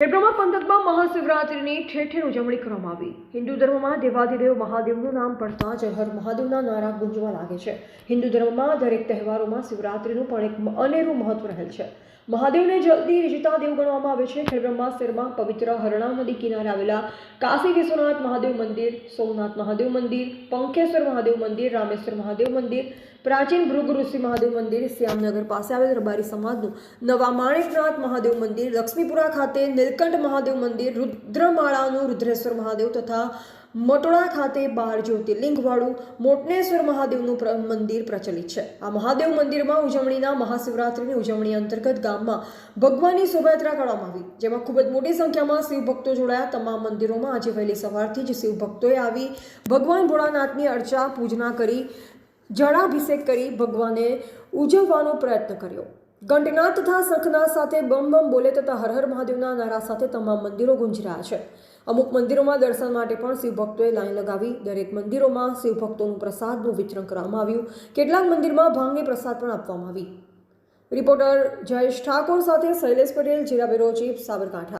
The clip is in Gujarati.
ખેડબ્રહ્મા પંથકમાં મહાશિવરાત્રિની ઠેર ઠેર ઉજવણી કરવામાં આવી। હિન્દુ ધર્મમાં દેવાધિદેવ મહાદેવનું નામ પડતા જ હર મહાદેવના નારા ગુંજવા લાગે છે। હિન્દુ ધર્મમાં દરેક તહેવારોમાં શિવરાત્રિનું પણ એક અનેરું મહત્વ રહેલ છે। મહાદેવને જલ્દી રીઝતા દેવ ગણવામાં આવે છે। ખેડબ્રહ્મા શહેરમાં પવિત્ર હરણા નદી કિનારે આવેલા કાશી વિશ્વનાથ મહાદેવ મંદિર, સોમનાથ મહાદેવ મંદિર, પંખેશ્વર મહાદેવ મંદિર, રામેશ્વર મહાદેવ મંદિર, પ્રાચીન ભૃગુ ઋષિ મહાદેવ મંદિર, શ્યામનગર પાસે આવેલ રબારી સમાજનું નવા માણેકનાથ મહાદેવ મંદિર, લક્ષ્મીપુરા ખાતે નીલકંઠ મહાદેવ મંદિર, રુદ્રમાળાનું રુદ્રેશ્વર મહાદેવ તથા મટોડા ખાતે 12 જ્યોતિર્લિંગવાળું મોટનેશ્વર મહાદેવનું મંદિર પ્રચલિત છે। આ મહાદેવ મંદિરમાં ઉજવણીના મહાશિવરાત્રિની ઉજવણી અંતર્ગત ગામમાં ભગવાનની શોભાયાત્રા કરવામાં આવી, જેમાં ખૂબ જ મોટી સંખ્યામાં શિવ ભક્તો જોડાયા। તમામ મંદિરોમાં આજે વહેલી સવારથી જ શિવ ભક્તોએ આવી ભગવાન ભોળાનાથની અર્ચા પૂજના કરી જળાભિષેક કરી ભગવાને ઉજવવાનો પ્રયત્ન કર્યો। ઘંટનાદ તથા શંખનાદ સાથે બમ બમ બોલે તથા હર હર મહાદેવના નારા સાથે તમામ મંદિરો ગુંજી રહ્યા છે। અમુક મંદિરોમાં દર્શન માટે પણ શિવ ભક્તોએ લાઈન લગાવી દરેક મંદિરોમાં શિવ ભક્તોનું પ્રસાદનું વિતરણ કરવામાં આવ્યું। કેટલાક મંદિરમાં ભાંગની પ્રસાદ પણ આપવામાં આવી। રિપોર્ટર જયેશ ઠાકોર સાથે શૈલેષ પટેલ, જિલ્લા બ્યુરો ચીફ, સાબરકાંઠા।